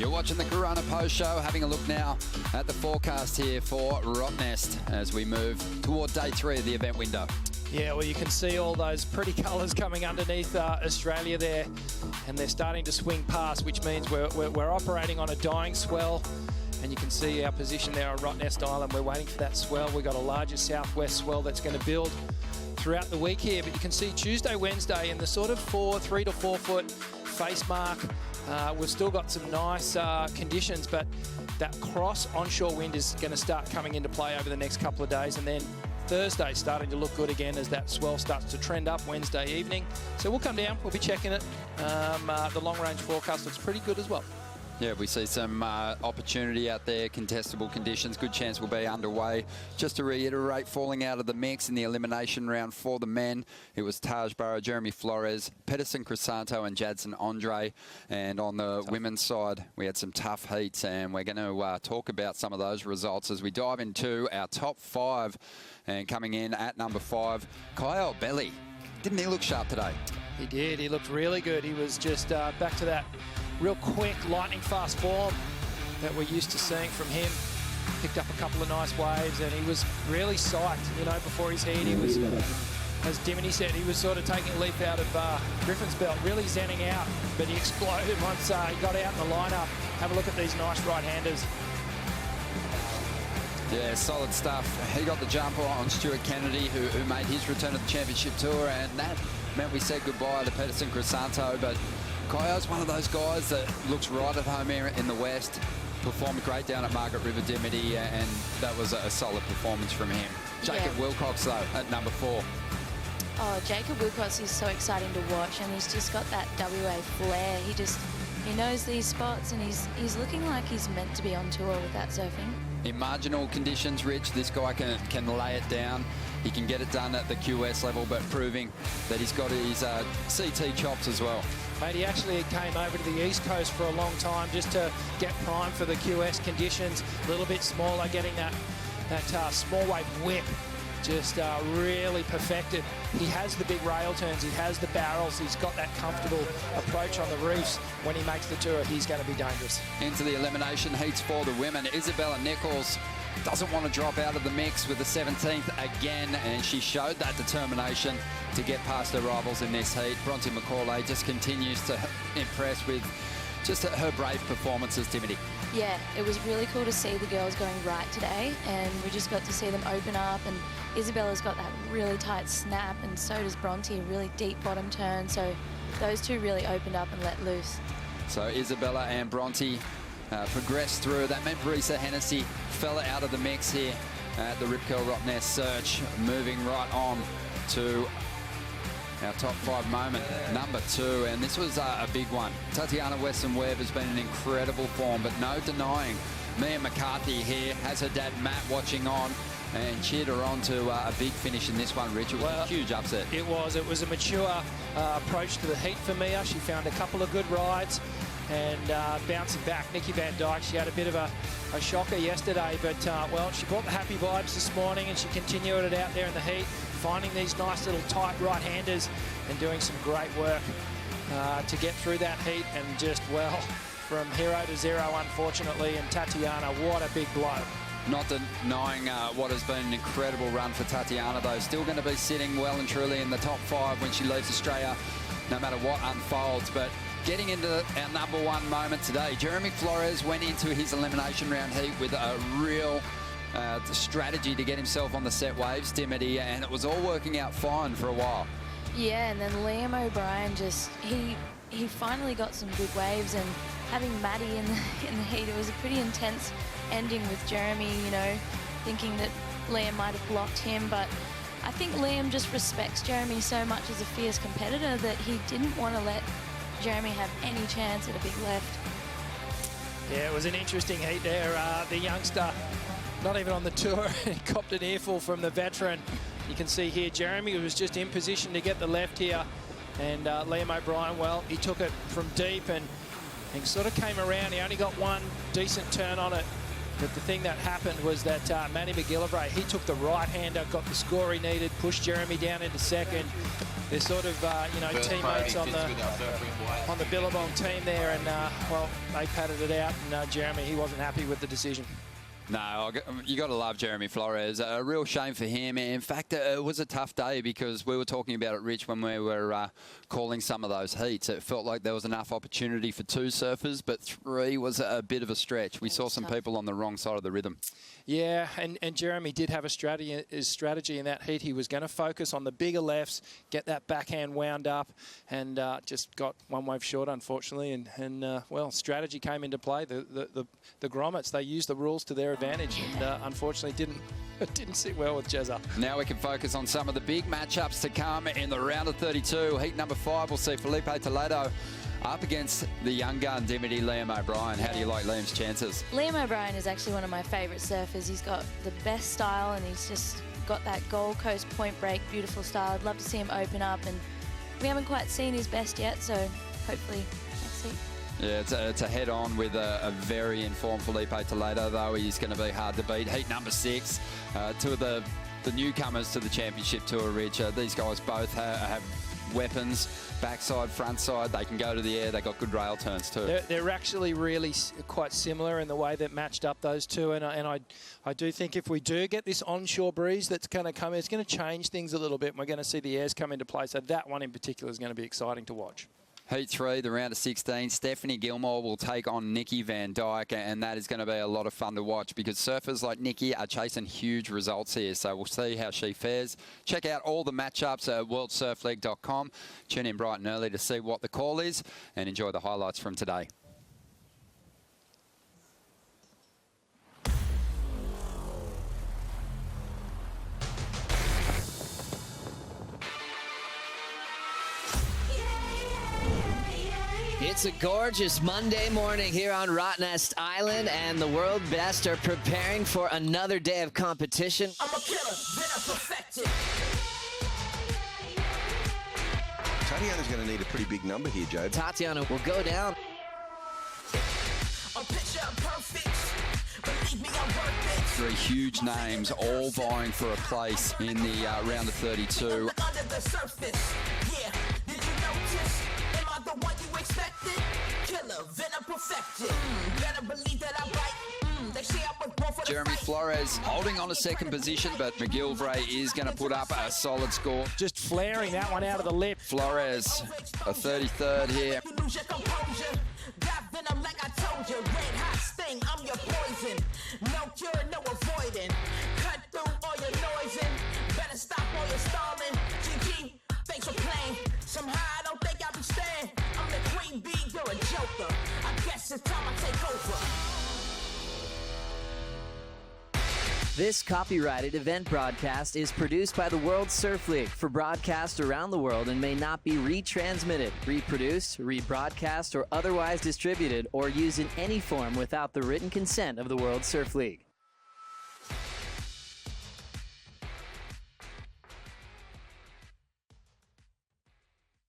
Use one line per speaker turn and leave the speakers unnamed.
You're watching the Corona Post Show, having a look now at the forecast here for Rottnest as we move toward day 3 of the event window.
Yeah, well, you can see all those pretty colours coming underneath Australia there, and they're starting to swing past, which means we're operating on a dying swell. And you can see our position there on Rottnest Island. We're waiting for that swell. We've got a larger southwest swell that's going to build throughout the week here. But you can see Tuesday, Wednesday in the sort of 3 to 4 foot face mark. We've still got some nice conditions, but that cross onshore wind is going to start coming into play over the next couple of days. And then Thursday starting to look good again as that swell starts to trend up Wednesday evening. So we'll come down, we'll be checking it. The long-range forecast looks pretty good as well.
Yeah, we see some opportunity out there, contestable conditions. Good chance we'll be underway. Just to reiterate, falling out of the mix in the elimination round for the men, it was Taj Burrow, Jeremy Flores, Pedersen Crisanto and Jadson Andre. And on the women's side, we had some tough heats, and we're going to talk about some of those results as we dive into our top 5. And coming in at number 5, Kyle Belly. Didn't he look sharp today?
He did. He looked really good. He was just back to that real quick, lightning fast form that we're used to seeing from him. Picked up a couple of nice waves, and he was really psyched, you know, before his heat. He was, as Dimity said, he was sort of taking a leap out of Griffin's belt, really zenning out, but he exploded once he got out in the lineup. Have a look at these nice right-handers.
Yeah, solid stuff. He got the jump on Stuart Kennedy, who made his return to the championship tour, and that meant we said goodbye to Pedersen Crisanto, but Kayo's one of those guys that looks right at home here in the West. Performed great down at Margaret River Dimity, and that was a solid performance from him. Jacob Wilcox, though, at number 4.
Oh, Jacob Wilcox is so exciting to watch, and he's just got that WA flair. He knows these spots, and he's looking like he's meant to be on tour with that surfing.
In marginal conditions, Rich, this guy can lay it down. He can get it done at the QS level, but proving that he's got his CT chops as well.
Mate, he actually came over to the East Coast for a long time just to get primed for the QS conditions. A little bit smaller, getting that small wave whip just really perfected. He has the big rail turns, he has the barrels, he's got that comfortable approach on the reefs. When he makes the tour, he's going to be dangerous.
Into the elimination heats for the women. Isabella Nichols doesn't want to drop out of the mix with the 17th again, and she showed that determination to get past her rivals in this heat. Bronte McCauley just continues to impress with just her brave performances, Timothy.
Yeah, it was really cool to see the girls going right today, and we just got to see them open up, and Isabella's got that really tight snap, and so does Bronte, a really deep bottom turn, so those two really opened up and let loose.
So Isabella and Bronte progressed through. That meant Marisa Hennessy fell out of the mix here at the Rip Curl Rottnest Search. Moving right on to our top 5 moment, number 2, and this was a big one. Tatiana Weston-Webb has been in incredible form, but no denying Mia McCarthy here has her dad Matt watching on and cheered her on to a big finish in this one, Rich. It was a huge upset.
It was a mature approach to the heat for Mia. She found a couple of good rides and bouncing back. Nikki Van Dijk, she had a bit of a shocker yesterday, but well, she brought the happy vibes this morning, and she continued it out there in the heat, finding these nice little tight right-handers and doing some great work to get through that heat, and just, well, from hero to zero, unfortunately. And Tatiana, what a big blow.
Not denying what has been an incredible run for Tatiana, though. Still going to be sitting well and truly in the top 5 when she leaves Australia, no matter what unfolds. But getting into our number 1 moment today, Jeremy Flores went into his elimination round heat with a real strategy to get himself on the set waves, Dimity, and it was all working out fine for a while.
Yeah, and then Liam O'Brien just, he finally got some good waves, and having Maddie in the heat, it was a pretty intense ending with Jeremy, you know, thinking that Liam might have blocked him, but I think Liam just respects Jeremy so much as a fierce competitor that he didn't want to let Jeremy have any chance at a big left.
Yeah, it was an interesting heat there. The youngster, not even on the tour, he copped an earful from the veteran. You can see here, Jeremy was just in position to get the left here, and Liam O'Brien, well, he took it from deep and sort of came around. He only got one decent turn on it, But the thing that happened was that Manny McGillivray, he took the right-hander, got the score he needed, pushed Jeremy down into second. They're sort of, teammates on the Billabong team there, and, well, they patted it out, and Jeremy, he wasn't happy with the decision.
No, you got to love Jeremy Flores. A real shame for him. In fact, it was a tough day because we were talking about it, Rich, when we were calling some of those heats. It felt like there was enough opportunity for 2 surfers, but 3 was a bit of a stretch. We saw some people on the wrong side of the rhythm.
Yeah, and Jeremy did have a strategy in that heat. He was going to focus on the bigger lefts, get that backhand wound up, and just got one wave short, unfortunately. And well, strategy came into play. The Grommets, they used the rules to their advantage, and unfortunately didn't sit well with Jezza.
Now we can focus on some of the big matchups to come in the round of 32. Heat number 5, we'll see Felipe Toledo up against the young gun, Dimity Liam O'Brien. How do you like Liam's chances?
Liam O'Brien is actually one of my favourite surfers. He's got the best style, and he's just got that Gold Coast point break, beautiful style. I'd love to see him open up, and we haven't quite seen his best yet, so hopefully next week.
Yeah, it's a head-on with a very informed Felipe Toledo, though. He's going to be hard to beat. Heat number 6, 2 of the newcomers to the championship tour, Rich. These guys both have weapons, backside, front side. They can go to the air. They got good rail turns too.
They're actually really quite similar in the way that matched up those two. And I do think if we do get this onshore breeze that's going to come, it's going to change things a little bit. And we're going to see the airs come into play. So that one in particular is going to be exciting to watch.
Heat 3, the round of 16. Stephanie Gilmore will take on Nikki Van Dijk, and that is going to be a lot of fun to watch because surfers like Nikki are chasing huge results here. So we'll see how she fares. Check out all the matchups at worldsurfleague.com. Tune in bright and early to see what the call is and enjoy the highlights from today.
It's a gorgeous Monday morning here on Rottnest Island, and the world best are preparing for another day of competition.
I'm a killer, then I perfect it.
Tatiana's going to need a pretty big number here, Joe.
Tatiana will go down.
I'm picture perfect. Believe me, I'm worth it.
3 huge names all vying for a place in the round of 32.
Under the surface, yeah. Did you notice? Am I the one you expected? Killer, then I perfected. Better believe that I bite. They say I was born for the
Jeremy
fight.
Flores holding on to second position, but McGillivray is going to put up a solid score.
Just flaring that one out of the lip.
Flores, a 33rd here.
You lose your composure. Got venom like I told you. Red hot sting, I'm your poison. No cure, no avoiding. Cut through all your noising. Better stop all your stalling. GG, thanks for playing. Somehow I don't think I'll be staying. I'm the queen bee, you're a joker. I guess it's time I take over.
This copyrighted event broadcast is produced by the World Surf League for broadcast around the world and may not be retransmitted, reproduced, rebroadcast, or otherwise distributed or used in any form without the written consent of the World Surf League.